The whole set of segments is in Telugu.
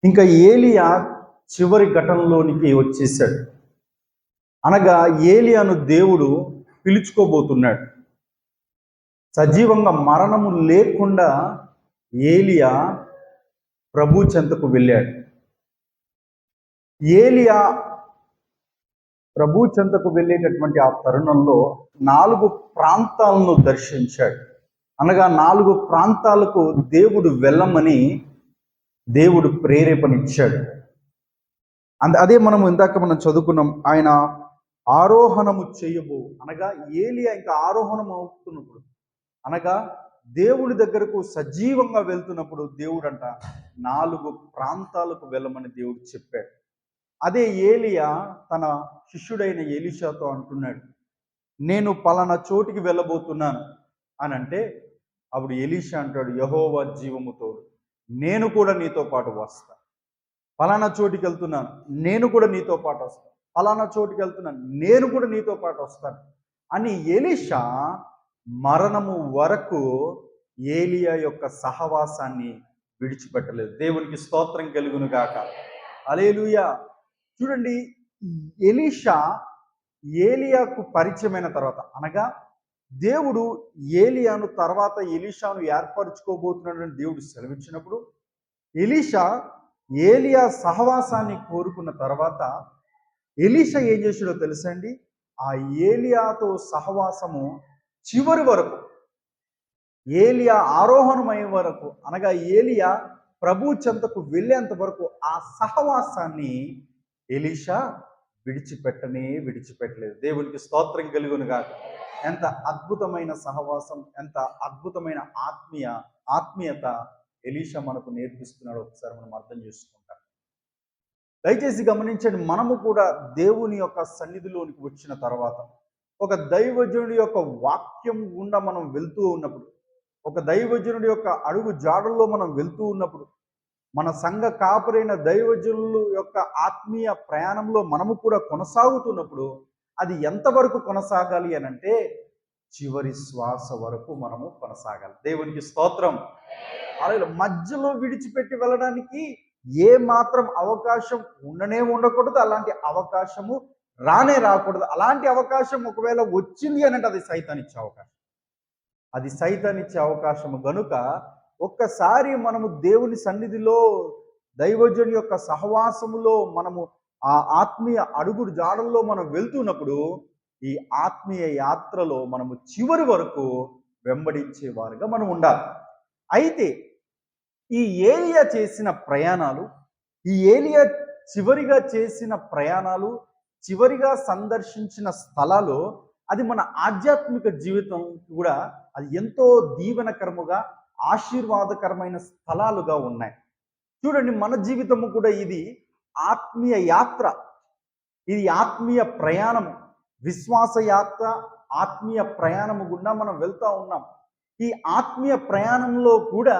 ఇంకా ఏలియా చివరి ఘటనలోనికి వచ్చేసాడు. అనగా ఏలియాను దేవుడు పిలుచుకోబోతున్నాడు. సజీవంగా మరణము లేకుండా ఏలియా ప్రభు చెంతకు వెళ్ళాడు. ఏలియా ప్రభు చెంతకు వెళ్ళేటటువంటి ఆ తరుణంలో 4 ప్రాంతాలను దర్శించాడు. అనగా 4 ప్రాంతాలకు దేవుడు వెళ్ళమని దేవుడు ప్రేరేపణిచ్చాడు. అదే మనం చదువుకున్నాం. ఆయన ఆరోహణము చేయబో అనగా ఏలియా ఇంకా ఆరోహణం అవుతున్నప్పుడు, అనగా దేవుడి దగ్గరకు సజీవంగా వెళ్తున్నప్పుడు దేవుడంట 4 ప్రాంతాలకు వెళ్ళమని దేవుడు చెప్పాడు. అదే ఏలియా తన శిష్యుడైన ఎలీషాతో అంటున్నాడు, నేను పలానా చోటికి వెళ్ళబోతున్నాను అని అంటే, అప్పుడు ఎలీషా అంటాడు, యెహోవా జీవముతో నేను కూడా నీతో పాటు వస్తా. పలానా చోటికి వెళ్తున్నాను, నేను కూడా నీతో పాటు వస్తాను. పలానా చోటుకి వెళ్తున్నాను, నేను కూడా నీతో పాటు వస్తాను అని ఎలీషా మరణము వరకు ఏలియా యొక్క సహవాసాన్ని విడిచిపెట్టలేదు. దేవునికి స్తోత్రం కలుగును గాక. హల్లెలూయా. చూడండి, ఎలీషా ఏలియాకు పరిచయమైన తర్వాత, అనగా దేవుడు ఏలియాను తర్వాత ఎలీషాను ఏర్పరచుకోబోతున్నాడని దేవుడు సెలవిచ్చినప్పుడు, ఎలీషా ఏలియా సహవాసాన్ని కోరుకున్న తర్వాత ఎలీషా ఏం చేసాడో తెలుసా అండి? ఆ ఏలియాతో సహవాసము చివరి వరకు, ఏలియా ఆరోహణమయ్యే వరకు, అనగా ఏలియా ప్రభు చెంతకు వెళ్ళేంత వరకు ఆ సహవాసాన్ని ఎలీషా విడిచిపెట్టలేదు. దేవునికి స్తోత్రం కలుగును గాక. ఎంత అద్భుతమైన సహవాసం, ఎంత అద్భుతమైన ఆత్మీయత ఎలీషా మనకు నేర్పిస్తున్నాడు. ఒకసారి మనం అర్థం చేసుకుంటాం. దయచేసి గమనించండి, మనము కూడా దేవుని యొక్క సన్నిధిలోనికి వచ్చిన తర్వాత, ఒక దైవజనుడి యొక్క వాక్యం గుండా మనం వెళ్తూ ఉన్నప్పుడు, ఒక దైవజనుడి యొక్క అడుగు జాడల్లో మనం వెళ్తూ ఉన్నప్పుడు, మన సంఘ కాపరైన దైవజనుల యొక్క ఆత్మీయ ప్రయాణంలో మనము కూడా కొనసాగుతున్నప్పుడు, అది ఎంతవరకు కొనసాగాలి అని అంటే చివరి శ్వాస వరకు మనము కొనసాగాలి. దేవునికి స్తోత్రం. అలాగే మధ్యలో విడిచిపెట్టి వెళ్ళడానికి ఏ మాత్రం అవకాశం ఉండకూడదు. అలాంటి అవకాశము రాకూడదు. అలాంటి అవకాశం ఒకవేళ వచ్చింది అని అంటే అది సైతానిచ్చే అవకాశం. అది సైతానిచ్చే అవకాశము గనుక ఒక్కసారి మనము దేవుని సన్నిధిలో దైవజనుని యొక్క సహవాసములో మనము ఆ ఆత్మీయ అడుగుడు జాడల్లో మనం వెళ్తున్నప్పుడు, ఈ ఆత్మీయ యాత్రలో మనము చివరి వరకు వెంబడించే వారుగా మనం ఉండాలి. అయితే ఈ ఏలియా చేసిన ప్రయాణాలు, ఈ ఏలియా చివరిగా చేసిన ప్రయాణాలు, చివరిగా సందర్శించిన స్థలాలు, అది మన ఆధ్యాత్మిక జీవితం కూడా అది ఎంతో దీవెనకరముగా ఆశీర్వాదకరమైన స్థలాలుగా ఉన్నాయి. చూడండి, మన జీవితము కూడా ఇది ఆత్మీయ యాత్ర, ఇది ఆత్మీయ ప్రయాణము, విశ్వాస యాత్ర, ఆత్మీయ ప్రయాణము గుండా మనం వెళ్తూ ఉన్నాం. ఈ ఆత్మీయ ప్రయాణంలో కూడా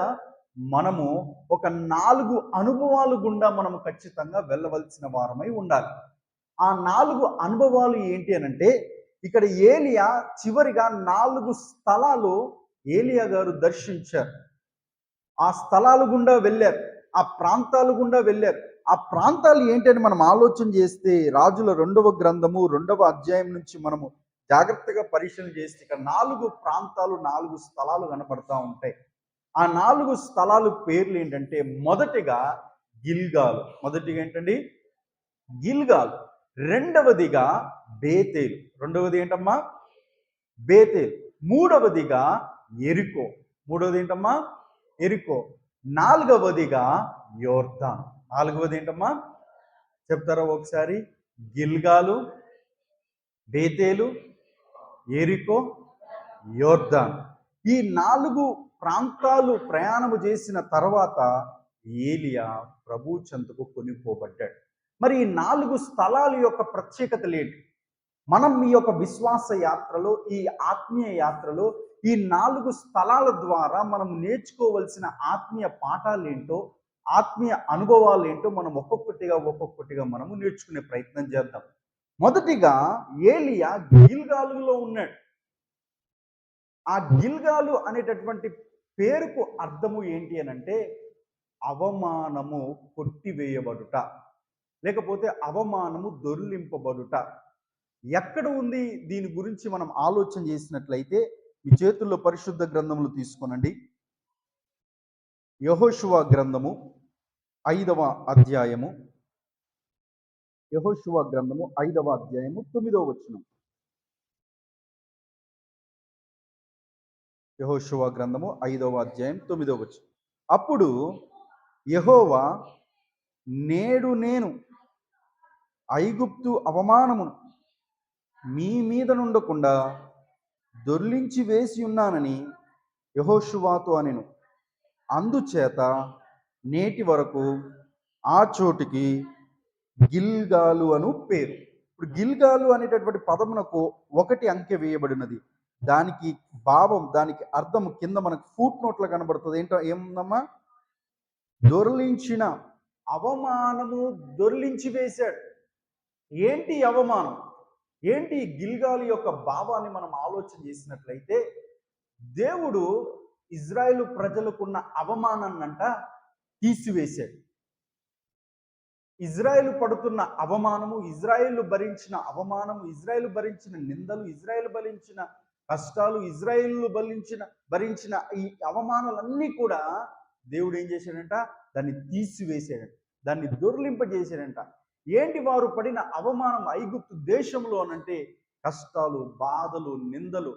మనము ఒక 4 అనుభవాలు గుండా మనము ఖచ్చితంగా వెళ్ళవలసిన వారమై ఉండాలి. ఆ 4 అనుభవాలు ఏంటి అనంటే, ఇక్కడ ఏలియా చివరిగా 4 స్థలాలు ఏలియా గారు దర్శించారు. ఆ స్థలాలు గుండా వెళ్ళారు, ఆ ప్రాంతాలు గుండా వెళ్ళారు. ఆ ప్రాంతాలు ఏంటని మనం ఆలోచన చేస్తే, రాజుల 2వ గ్రంథము 2వ అధ్యాయం నుంచి మనము జాగ్రత్తగా పరిశీలన చేస్తే ఇక్కడ 4 ప్రాంతాలు, 4 స్థలాలు కనపడతా ఉంటాయి. ఆ 4 స్థలాలు పేర్లు ఏంటంటే, మొదటిగా గిల్గాలు. మొదటిగా ఏంటండి? గిల్గాల్. రెండవదిగా బేతేలు. రెండవది ఏంటమ్మా? బేతేలు. మూడవదిగా ఎరికో. మూడవది ఏంటమ్మా? ఎరికో. నాలుగవదిగా యోర్దాను. నాలుగవది ఏంటమ్మా? చెప్తారా ఒకసారి? గిల్గాలు, బేతేలు, ఎరికో, యోర్దాను. ఈ 4 ప్రాంతాలు ప్రయాణము చేసిన తర్వాత ఏలియా ప్రభు చెంతకు కొనిపోబడ్డాడు. మరి ఈ 4 స్థలాల యొక్క ప్రత్యేకతలు ఏంటి? మనం ఈ యొక్క విశ్వాస యాత్రలో, ఈ ఆత్మీయ యాత్రలో ఈ 4 స్థలాల ద్వారా మనం నేర్చుకోవలసిన ఆత్మీయ పాఠాలు ఏంటో, ఆత్మీయ అనుభవాలు ఏంటో మనం ఒక్కొక్కటిగా మనము నేర్చుకునే ప్రయత్నం చేద్దాం. మొదటిగా ఏలియా గిల్గాలులో ఉన్నాడు. ఆ గిల్గాలు అనేటటువంటి పేరుకు అర్థము ఏంటి అనంటే, అవమానము కొట్టివేయబడుట, లేకపోతే అవమానము దొర్లింపబడుట ఎక్కడ ఉంది? దీని గురించి మనం ఆలోచన చేసినట్లయితే మీ చేతుల్లో పరిశుద్ధ గ్రంథములు తీసుకోనండి. యెహోషువ గ్రంథము 5వ అధ్యాయము, యెహోషువ గ్రంథము 5వ అధ్యాయము 9వ వచనం. యెహోషువ గ్రంథము 5వ అధ్యాయం 9వ వచనం. అప్పుడు యెహోవా, నేడు నేను ఐగుప్తు అవమానమును మీ మీద నుండకుండా దొర్లించి వేసి ఉన్నానని యెహోషువతో అనెను. అందుచేత నేటి వరకు ఆ చోటికి గిల్గాలు అను పేరు. ఇప్పుడు గిల్గాలు అనేటటువంటి పదమునకు 1 అంకె వేయబడినది. దానికి భావం, దానికి అర్థం కింద మనకు ఫూట్ నోట్లో కనబడుతుంది. ఏముందమ్మా? దొర్లించిన, అవమానము దొర్లించి వేశాడు. ఏంటి అవమానం? ఏంటి గిల్గాలు యొక్క భావాన్ని మనం ఆలోచన చేసినట్లయితే, దేవుడు ఇజ్రాయేలు ప్రజలకున్న అవమానాన్నంట తీసివేశాడు. ఇజ్రాయేలు పడుతున్న అవమానము, ఇజ్రాయేలు భరించిన అవమానము, ఇజ్రాయేలు భరించిన నిందలు, ఇజ్రాయేలు భరించిన కష్టాలు, ఇజ్రాయేలు భరించిన ఈ అవమానాలన్నీ కూడా దేవుడు ఏం చేశాడంట? దాన్ని తీసివేశాడంట, దాన్ని దొర్లింపజేశాడంట. ఏంటి వారు పడిన అవమానం ఐగుప్తు దేశంలో అనంటే కష్టాలు, బాధలు, నిందలు.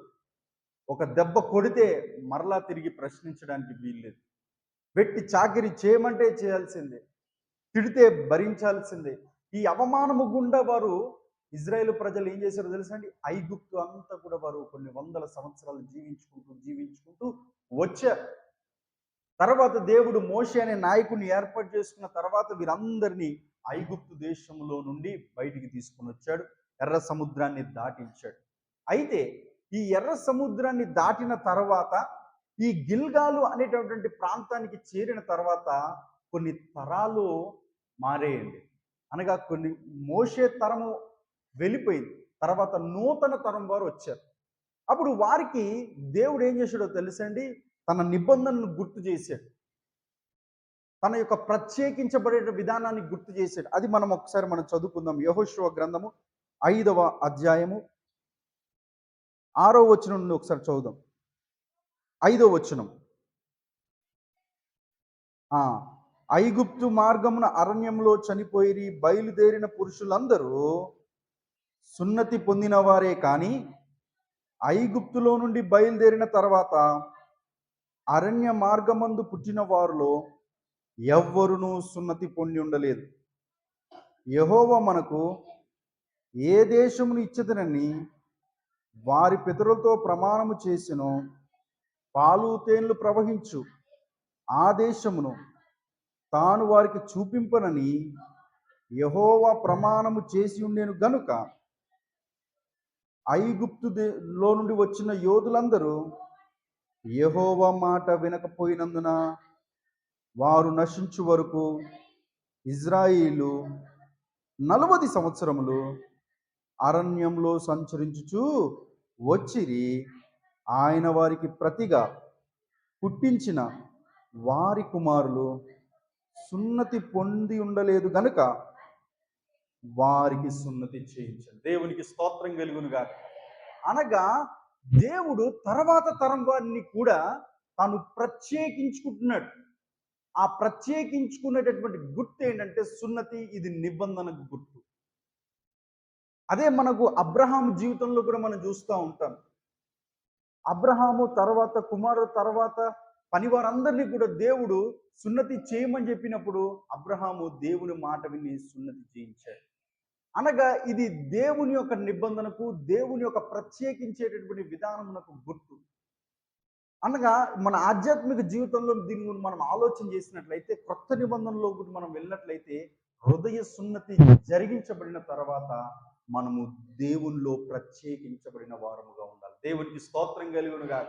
ఒక దెబ్బ కొడితే మరలా తిరిగి ప్రశ్నించడానికి వీల్లేదు. వెట్టి చాకిరి చేయమంటే చేయాల్సిందే, తిడితే భరించాల్సిందే. ఈ అవమానము గుండా వారు, ఇజ్రాయేలు ప్రజలు ఏం చేశారో తెలుసా అండి? ఐగుప్తు అంతా కూడా వారు కొన్ని వందల సంవత్సరాలు జీవించుకుంటూ వచ్చారు. తర్వాత దేవుడు మోషే అనే నాయకుడిని ఏర్పాటు చేసుకున్న తర్వాత వీరందరినీ ఐగుప్తు దేశంలో నుండి బయటికి తీసుకుని వచ్చాడు. ఎర్ర సముద్రాన్ని దాటించాడు. అయితే ఈ ఎర్ర సముద్రాన్ని దాటిన తర్వాత ఈ గిల్గాలు అనేటటువంటి ప్రాంతానికి చేరిన తర్వాత కొన్ని తరాలు మారేయండి. అనగా కొన్ని మోషే తరము వెళ్ళిపోయింది, తర్వాత నూతన తరం వారు వచ్చారు. అప్పుడు వారికి దేవుడు ఏం చేశాడో తెలుసండి? తన నిబంధనను గుర్తు చేశాడు, తన యొక్క ప్రత్యేకించబడే విధానాన్ని గుర్తు చేశాడు. అది మనం ఒకసారి చదువుకుందాం. యెహోషువ గ్రంథము 5వ అధ్యాయము 6వ వచనం నుండి ఒకసారి చదువుదాం. 5వ వచనం. ఐగుప్తు మార్గమున అరణ్యంలో చనిపోయి బయలుదేరిన పురుషులందరూ సున్నతి పొందిన వారే, కానీ ఐగుప్తులో నుండి బయలుదేరిన తర్వాత అరణ్య మార్గమందు పుట్టిన వారిలో ఎవ్వరునూ సున్నతి పొంది ఉండలేదు. యెహోవా మనకు ఏ దేశమును ఇచ్చదనని వారి పితరులతో ప్రమాణము చేసెనో, పాలు తేన్లు ప్రవహించు ఆ దేశమును తాను వారికి చూపింపనని యెహోవా ప్రమాణము చేసి ఉండేను గనుక ఐగుప్తులో నుండి వచ్చిన యోధులందరూ యెహోవా మాట వినకపోయినందున వారు నశించు వరకు ఇజ్రాయిలు 40 సంవత్సరములు అరణ్యంలో సంచరించుచూ వచ్చిరి. ఆయన వారికి ప్రతిగా పుట్టించిన వారి కుమారులు సున్నతి పొంది ఉండలేదు గనుక వారికి సున్నతి చేయించాడు. దేవునికి స్తోత్రం కలుగునుగా. అనగా దేవుడు తర్వాత తరం వారిని కూడా తాను ప్రత్యేకించుకుంటున్నాడు. ఆ ప్రత్యేకించుకునేటటువంటి గుర్తు ఏంటంటే సున్నతి. ఇది నిబంధనకు గుర్తు. అదే మనకు అబ్రహాము జీవితంలో కూడా మనం చూస్తూ ఉంటాం. అబ్రహాము తర్వాత కుమారుడు తర్వాత పనివారందరినీ కూడా దేవుడు సున్నతి చేయమని చెప్పినప్పుడు అబ్రహాము దేవుని మాట విని సున్నతి చేయించాడు. అనగా ఇది దేవుని యొక్క నిబంధనకు, దేవుని యొక్క ప్రత్యేకించేటటువంటి విధానమునకు గుర్తు. అనగా మన ఆధ్యాత్మిక జీవితంలో దీని గురించి మనం ఆలోచన చేసినట్లయితే, కొత్త నిబంధనలో కూడా మనం వెళ్ళినట్లయితే, హృదయ సున్నతి జరిగించబడిన తర్వాత మనము దేవునిలో ప్రత్యేకించబడిన వారముగా ఉండాలి. దేవునికి స్తోత్రం కలుగునుగా.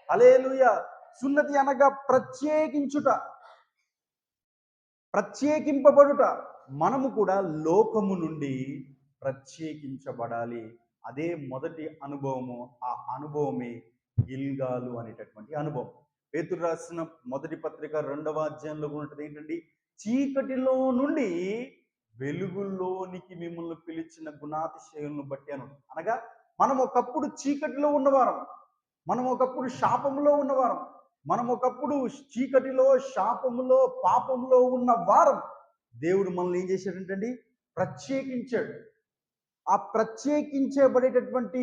హల్లెలూయా. సున్నతి అనగా ప్రత్యేకించుట, ప్రత్యేకింపబడుట. మనము కూడా లోకము నుండి ప్రత్యేకించబడాలి. అదే మొదటి అనుభవము. ఆ అనుభవమే గిల్గాలు అనేటటువంటి అనుభవం. పేతురు రాసిన మొదటి పత్రిక 2వ అధ్యాయంలో ఉంటుంది ఏంటండి, చీకటిలో నుండి వెలుగులోనికి మిమ్మల్ని పిలిచిన గుణాతిశయులను బట్టి అను. అనగా మనం ఒకప్పుడు చీకటిలో ఉన్నవారం, మనం ఒకప్పుడు శాపంలో ఉన్నవారం, మనం ఒకప్పుడు చీకటిలో, శాపములో, పాపంలో ఉన్న వారం. దేవుడు మనల్ని ఏం చేశాడంటండి, ప్రత్యేకించాడు. ఆ ప్రత్యేకించబడేటటువంటి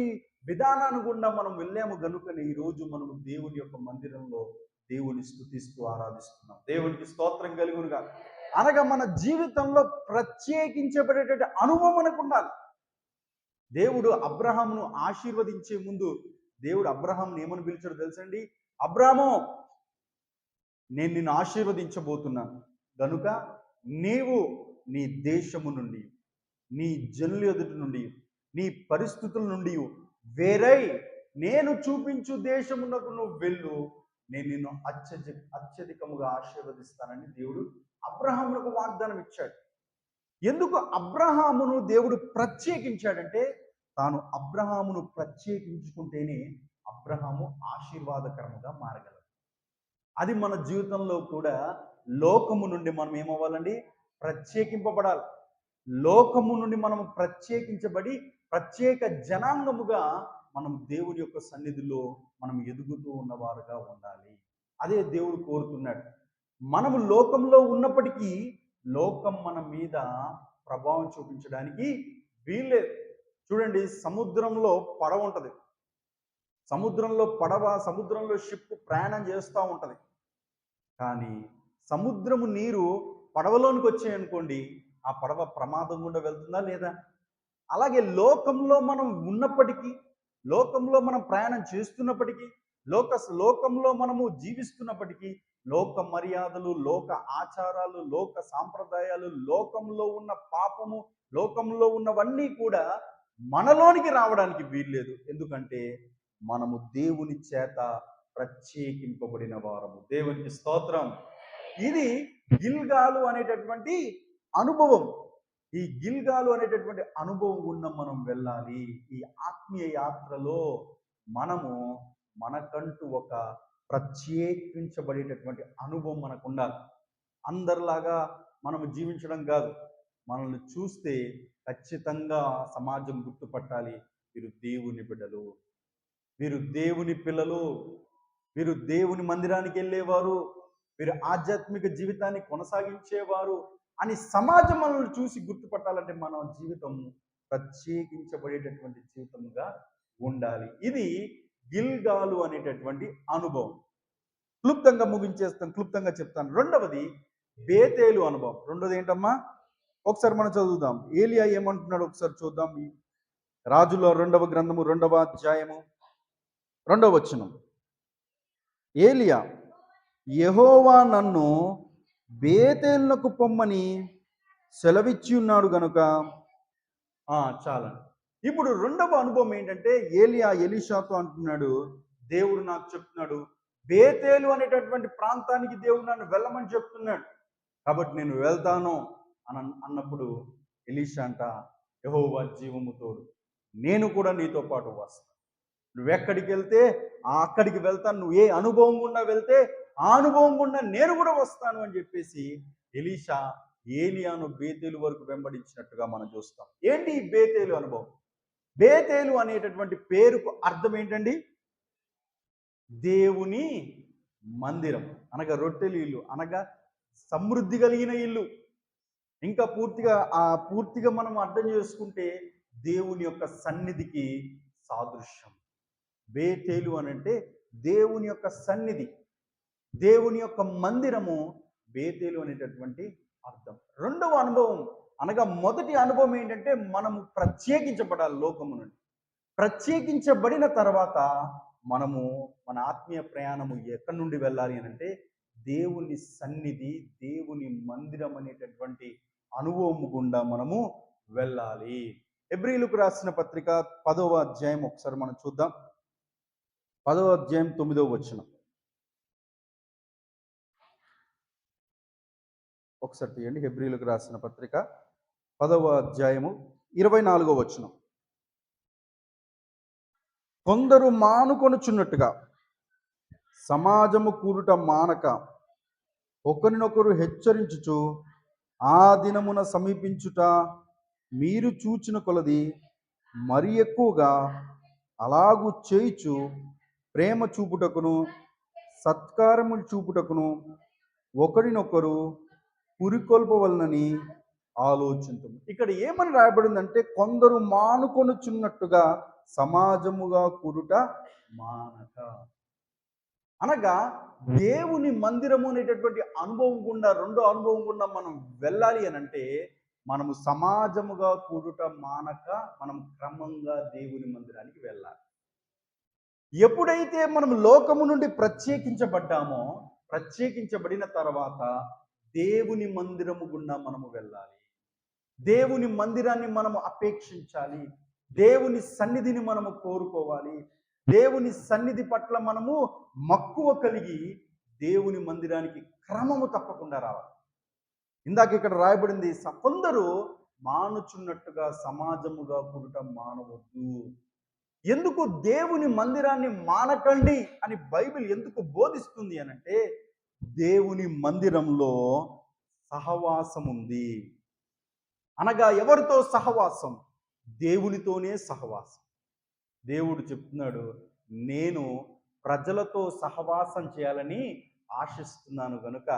విధానాన్ని గుండా మనం వెళ్ళాము గనుకని ఈరోజు మనము దేవుని యొక్క మందిరంలో దేవుని స్తుతిస్తూ ఆరాధిస్తున్నాం. దేవునికి స్తోత్రం కలుగునుగా. అనగా మన జీవితంలో ప్రత్యేకించబడేటటువంటి అనుభవం మనకు ఉండాలి. దేవుడు అబ్రహామును ఆశీర్వదించే ముందు దేవుడు అబ్రహాంను ఏమని పిలిచాడు తెలుసండి, అబ్రాహాము నేను నిన్ను ఆశీర్వదించబోతున్నాను గనుక నీవు నీ దేశము నుండి, నీ జనుల ఎదుటి నుండి, నీ పరిస్థితుల నుండి వేరై నేను చూపించు దేశమునకు నువ్వు వెళ్ళు, నేను నిన్ను అత్యధికముగా ఆశీర్వదిస్తానని దేవుడు అబ్రహామునకు వాగ్దానం ఇచ్చాడు. ఎందుకు అబ్రహామును దేవుడు ప్రత్యేకించాడంటే, తాను అబ్రహామును ప్రత్యేకించుకుంటేనే అబ్రహాము ఆశీర్వాదకరముగా మారగలడు. అది మన జీవితంలో కూడా లోకము నుండి మనం ఏమవ్వాలండి, ప్రత్యేకింపబడాలి. లోకము నుండి మనం ప్రత్యేకించబడి ప్రత్యేక జనాంగముగా మనం దేవుని యొక్క సన్నిధిలో మనం ఎదుగుతూ ఉన్నవారుగా ఉండాలి. అదే దేవుడు కోరుతున్నాడు. మనము లోకంలో ఉన్నప్పటికీ లోకం మన మీద ప్రభావం చూపించడానికి వీల్లేదు. చూడండి, సముద్రంలో పడవ ఉంటుంది, సముద్రంలో షిప్ ప్రయాణం చేస్తూ ఉంటుంది. కానీ సముద్రము నీరు పడవలోనికి వచ్చాయనుకోండి, ఆ పడవ ప్రమాదం గుండా వెళ్తుందా లేదా? అలాగే లోకంలో మనం ఉన్నప్పటికీ, లోకంలో మనం ప్రయాణం చేస్తున్నప్పటికీ, లోకంలో మనము జీవిస్తున్నప్పటికీ, లోక మర్యాదలు, లోక ఆచారాలు, లోక సాంప్రదాయాలు, లోకంలో ఉన్న పాపము, లోకంలో ఉన్నవన్నీ కూడా మనలోనికి రావడానికి వీల్లేదు. ఎందుకంటే మనము దేవుని చేత ప్రత్యేకింపబడిన వారము. దేవునికి స్తోత్రం. ఇది గిల్గాలు అనేటటువంటి అనుభవం. ఈ గిల్గాలు అనేటటువంటి అనుభవం గుండా మనం వెళ్ళాలి. ఈ ఆత్మీయ యాత్రలో మనకంటూ ఒక ప్రత్యేకించబడేటటువంటి అనుభవం మనకు ఉండాలి. అందరిలాగా మనము జీవించడం కాదు. మనల్ని చూస్తే ఖచ్చితంగా సమాజం గుర్తుపట్టాలి, వీరు దేవుని బిడ్డలు, వీరు దేవుని పిల్లలు, వీరు దేవుని మందిరానికి వెళ్ళేవారు, వీరు ఆధ్యాత్మిక జీవితాన్ని కొనసాగించేవారు అని సమాజం మనల్ని చూసి గుర్తుపట్టాలంటే మన జీవితం ప్రత్యేకించబడేటటువంటి జీవితంగా ఉండాలి. ఇది గిల్గాలు అనేటటువంటి అనుభవం. క్లుప్తంగా చెప్తాను. రెండవది బేతేలు అనుభవం. రెండవది ఏంటమ్మా, ఒకసారి మనం చదువుదాం. ఏలియా ఏమంటున్నాడు ఒకసారి చూద్దాం. రాజుల 2వ గ్రంథము 2వ అధ్యాయము 2వ వచనం. ఏలియా, యెహోవా నన్ను బేతేలునకు పొమ్మని సెలవిచ్చి ఉన్నాడు గనుక చాలండి. ఇప్పుడు రెండవ అనుభవం ఏంటంటే, ఏలియా ఎలీషాతో అంటున్నాడు, దేవుడు నాకు చెప్తున్నాడు, బేతేలు అనేటటువంటి ప్రాంతానికి దేవుడు నన్ను వెళ్ళమని చెప్తున్నాడు, కాబట్టి నేను వెళ్తాను అన్నప్పుడు ఎలీషా అంట, యెహోవా జీవము తోడు, నేను కూడా నీతో పాటు వస్తాను. నువ్వెక్కడికి వెళ్తే అక్కడికి వెళ్తాను. నువ్వు ఏ అనుభవం గుండా వెళ్తే ఆ అనుభవం గుండా నేను కూడా వస్తాను అని చెప్పేసి ఎలీషా ఏలియాను బేతేలు వరకు వెంబడించినట్టుగా మనం చూస్తాం. ఏంటి ఈ బేతేలు అనుభవం? బేతేలు అనేటటువంటి పేరుకు అర్థం ఏంటండి? దేవుని మందిరం, అనగా రొట్టెలు ఇల్లు, అనగా సమృద్ధి కలిగిన ఇల్లు. ఇంకా పూర్తిగా మనం అర్థం చేసుకుంటే దేవుని యొక్క సన్నిధికి సాదృశ్యం. బేతేలు అనంటే దేవుని యొక్క సన్నిధి, దేవుని యొక్క మందిరము బేతేలు అనేటటువంటి అర్థం. రెండవ అనుభవం అనగా మొదటి అనుభవం ఏంటంటే, మనము ప్రత్యేకించబడాలి లోకము నుండి. ప్రత్యేకించబడిన తర్వాత మనము మన ఆత్మీయ ప్రయాణము ఎక్కడి నుండి వెళ్ళాలి అని అంటే, దేవుని సన్నిధి, దేవుని మందిరం అనేటటువంటి అనుభవము గుండా మనము వెళ్ళాలి. హెబ్రీయులకు రాసిన పత్రిక 10వ అధ్యాయం ఒకసారి మనం చూద్దాం. 10వ అధ్యాయం 9వ వచనం ఒకసారి తీయండి. హెబ్రీయులకు రాసిన పత్రిక 10వ అధ్యాయము 24వ వచనం. కొందరు మానుకొనుచున్నట్టుగా సమాజము కూడుట మానక ఒకరినొకరు హెచ్చరించుచు ఆ దినమున సమీపించుట మీరు చూచిన కొలది మరి ఎక్కువగా అలాగూ చేయుచు ప్రేమ చూపుటకును సత్కారములు చూపుటకును ఒకరినొకరు పురికొల్పవలనని ఆలోచించము. ఇక్కడ ఏమని రాయబడిందంటే, కొందరు మానుకొనుచున్నట్టుగా సమాజముగా కూడుట మానక. అనగా దేవుని మందిరము అనేటటువంటి అనుభవం గుండా, రెండో అనుభవం గుండా మనం వెళ్ళాలి అని అంటే, మనము సమాజముగా కూడుట మానక మనం క్రమంగా దేవుని మందిరానికి వెళ్ళాలి. ఎప్పుడైతే మనం లోకము నుండి ప్రత్యేకించబడ్డామో, ప్రత్యేకించబడిన తర్వాత దేవుని మందిరము గుండా మనము వెళ్ళాలి. దేవుని మందిరాన్ని మనము అపేక్షించాలి. దేవుని సన్నిధిని మనము కోరుకోవాలి. దేవుని సన్నిధి పట్ల మనము మక్కువ కలిగి దేవుని మందిరానికి క్రమము తప్పకుండా రావాలి. ఇందాక ఇక్కడ రాయబడింది, కొందరు మానుచున్నట్టుగా సమాజముగా కూడటం మానవద్దు. ఎందుకు దేవుని మందిరాన్ని మానకండి అని బైబిల్ ఎందుకు బోధిస్తుంది అనంటే, దేవుని మందిరంలో సహవాసం ఉంది. అనగా ఎవరితో సహవాసం? దేవునితోనే సహవాసం. దేవుడు చెప్తున్నాడు, నేను ప్రజలతో సహవాసం చేయాలని ఆశిస్తున్నాను గనుక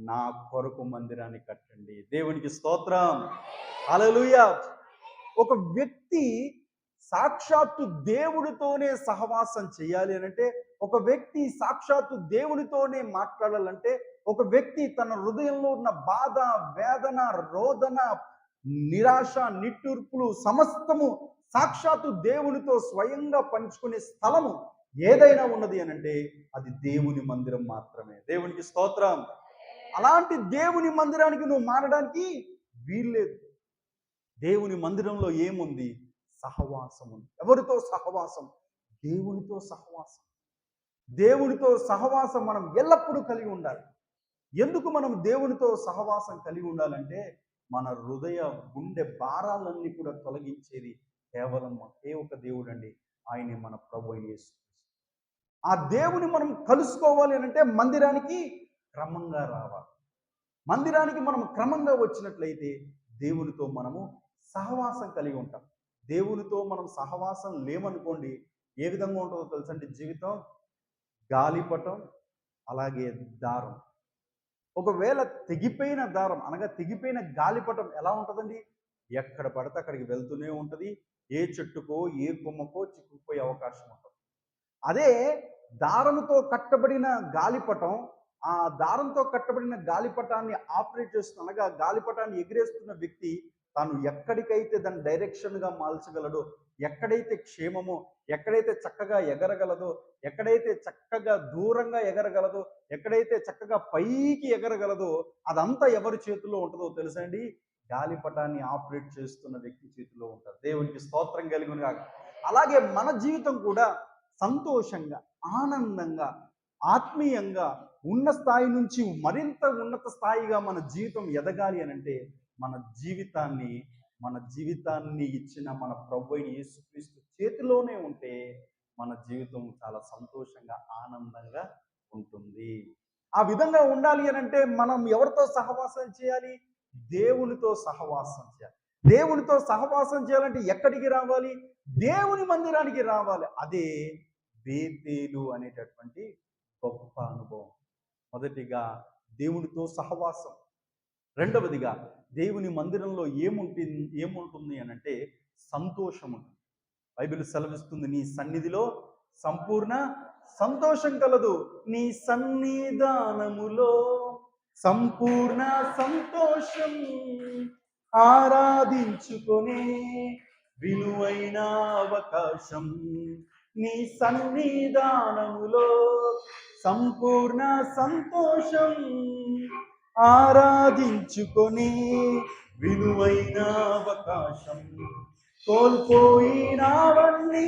నా కొరకు మందిరాన్ని కట్టండి. దేవునికి స్తోత్రం, హల్లెలూయా. ఒక వ్యక్తి సాక్షాత్తు దేవుడితోనే సహవాసం చేయాలి అనంటే, ఒక వ్యక్తి సాక్షాత్తు దేవుడితోనే మాట్లాడాలంటే, ఒక వ్యక్తి తన హృదయంలో ఉన్న బాధ, వేదన, రోదన, నిరాశ, నిట్టూర్పులు సమస్తము సాక్షాత్తు దేవునితో స్వయంగా పంచుకునే స్థలము ఏదైనా ఉన్నది అనంటే అది దేవుని మందిరం మాత్రమే. దేవునికి స్తోత్రం. అలాంటి దేవుని మందిరానికి నువ్వు మారడానికి వీల్లేదు. దేవుని మందిరంలో ఏముంది? సహవాసం ఉంది. ఎవరితో సహవాసం? దేవునితో సహవాసం. దేవునితో సహవాసం మనం ఎల్లప్పుడూ కలిగి ఉండాలి. ఎందుకు మనం దేవునితో సహవాసం కలిగి ఉండాలంటే, మన హృదయ గుండె భారాలన్నీ కూడా తొలగించేది కేవలం ఒకే ఒక దేవుడు అండి, ఆయనే మన ప్రభువు యేసు. ఆ దేవుని మనం కలుసుకోవాలి అంటే మందిరానికి క్రమంగా రావాలి. మందిరానికి మనం క్రమంగా వచ్చినట్లయితే దేవునితో మనము సహవాసం కలిగి ఉంటాం. దేవునితో మనం సహవాసం లేమనుకోండి, ఏ విధంగా ఉంటుందో తెలుసండి జీవితం? గాలిపటం, అలాగే దారం. ఒకవేళ తెగిపోయిన దారం అనగా తెగిపోయిన గాలిపటం ఎలా ఉంటుందండి? ఎక్కడ పడితే అక్కడికి వెళ్తూనే ఉంటుంది. ఏ చెట్టుకో ఏ కొమ్మకో చిక్కుకుపోయే అవకాశం ఉంటుంది. అదే దారంతో కట్టబడిన గాలిపటం, ఆ దారంతో కట్టబడిన గాలిపటాన్ని ఆపరేట్ చేస్తున్న, అనగా గాలిపటాన్ని ఎగిరేస్తున్న వ్యక్తి తాను ఎక్కడికైతే దాన్ని డైరెక్షన్గా మార్చగలడో, ఎక్కడైతే క్షేమమో, ఎక్కడైతే చక్కగా ఎగరగలదో, ఎక్కడైతే చక్కగా దూరంగా ఎగరగలదో, ఎక్కడైతే చక్కగా పైకి ఎగరగలదో, అదంతా ఎవరి చేతిలో ఉంటుందో తెలుసా అండి? గాలిపటాన్ని ఆపరేట్ చేస్తున్న వ్యక్తి చేతిలో ఉంటుంది. దేవునికి స్తోత్రం కలుగును గాక. అలాగే మన జీవితం కూడా సంతోషంగా, ఆనందంగా, ఆత్మీయంగా ఉన్న స్థాయి నుంచి మరింత ఉన్నత స్థాయిగా మన జీవితం ఎదగాలి అనంటే, మన జీవితాన్ని ఇచ్చిన మన ప్రభువైన యేసుక్రీస్తు చేతిలోనే ఉంటే మన జీవితం చాలా సంతోషంగా, ఆనందంగా ఉంటుంది. ఆ విధంగా ఉండాలి అనంటే మనం ఎవరితో సహవాసం చేయాలి? దేవునితో సహవాసం చేయాలి. దేవునితో సహవాసం చేయాలంటే ఎక్కడికి రావాలి? దేవుని మందిరానికి రావాలి. అదే బేతేలు అనేటటువంటి గొప్ప అనుభవం. మొదటిగా దేవునితో సహవాసం, రెండవదిగా దేవుని మందిరంలో ఏముంటుంది అనంటే సంతోషం ఉంటుంది. బైబిల్ సెలవిస్తుంది, నీ సన్నిధిలో సంపూర్ణ సంతోషం కలదు. నీ సన్నిధానములో సంపూర్ణ సంతోషం, ఆరాధించుకొనే విలువైన అవకాశం. నీ సన్నిధానములో సంపూర్ణ సంతోషం, ఆరాధించుకొని విలువైన అవకాశం. కోల్పోయినవన్నీ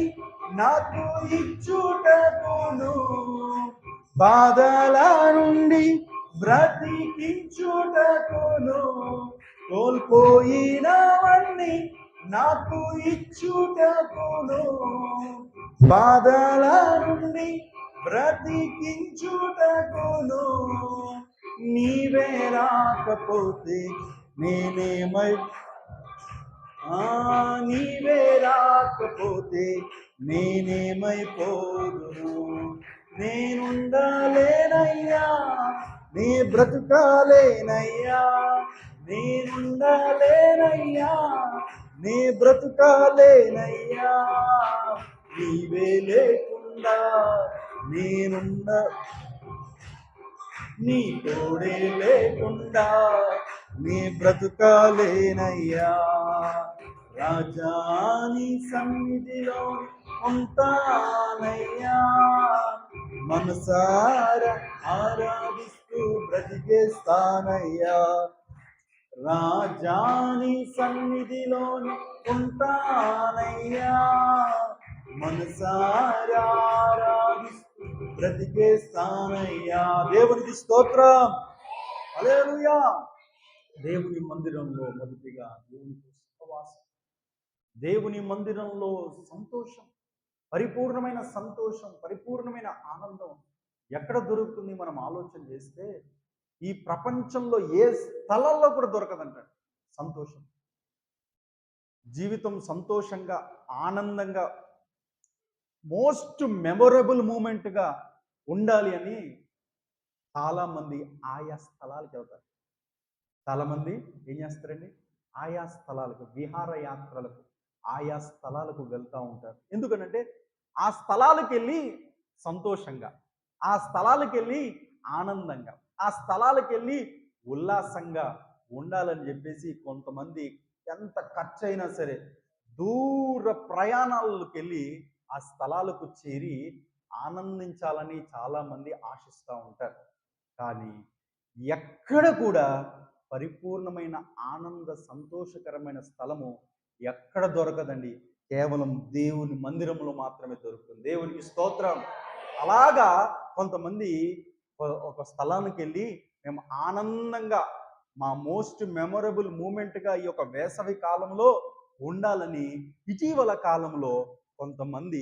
నాకు ఇచ్చుటకును, బాధల నుండి బ్రతికించుటకును. కోల్పోయినవన్నీ నాకు ఇచ్చుటకును, బాధల నుండి బ్రతికించుటకును నీవే రాకపోతే నేనేమై నీవే రాకపోతే నేనేమైపోదును. నేనుండాలేనయ్యా, నీ బ్రతుకాలేనయ్యా, నేనుండాలేనయ్యా, నీ బ్రతుకాలేనయ్యా, నీవే లేకుండా నేనుండ నీ తోడే లేకుండా నీ బ్రతుకాలేనయ్యా. రాజా నీ సన్నిధిలో ఉంటానయ్యా, మనసారా ఆరాధిస్తూ బ్రతికేస్తానయ్యా. రాజా నీ సన్నిధిలోని ఉంటానయ్యా, మనసారా ఆరాధిస్తూ బ్రతికేస్తానయ్యా. దేవునికి స్తోత్రం, హల్లెలూయా. దేవుని మందిరంలో మొదటిగా దేవునితో సహవాసం, దేవుని మందిరంలో సంతోషం, పరిపూర్ణమైన సంతోషం, పరిపూర్ణమైన ఆనందం ఎక్కడ దొరుకుతుంది మనం ఆలోచన చేస్తే ఈ ప్రపంచంలో ఏ స్థలంలో కూడా దొరకదంటాడు సంతోషం. జీవితం సంతోషంగా ఆనందంగా మోస్ట్ మెమొరబుల్ మూమెంట్గా ఉండాలి అని చాలామంది ఆయా స్థలాలకు వెళ్తారు. చాలామంది ఏం చేస్తారండి, ఆయా స్థలాలకు, విహారయాత్రలకు, ఆయా స్థలాలకు వెళ్తూ ఉంటారు. ఎందుకనంటే ఆ స్థలాలకు వెళ్ళి సంతోషంగా, ఆ స్థలాలకు వెళ్ళి ఆనందంగా, ఆ స్థలాలకు వెళ్ళి ఉల్లాసంగా ఉండాలని చెప్పేసి కొంతమంది ఎంత ఖర్చు అయినా సరే దూర ప్రయాణాలకు వెళ్ళి ఆ స్థలాలకు చేరి ఆనందించాలని చాలామంది ఆశిస్తూ ఉంటారు. కానీ ఎక్కడ కూడా పరిపూర్ణమైన ఆనంద సంతోషకరమైన స్థలము ఎక్కడ దొరకదండి. కేవలం దేవుని మందిరంలో మాత్రమే దొరుకుతుంది. దేవునికి స్తోత్రం. అలాగా కొంతమంది ఒక స్థలానికి వెళ్ళి మేము ఆనందంగా మా మోస్ట్ మెమొరబుల్ మూమెంట్గా ఈ యొక్క వేసవి కాలంలో ఉండాలని ఇటీవల కాలంలో కొంతమంది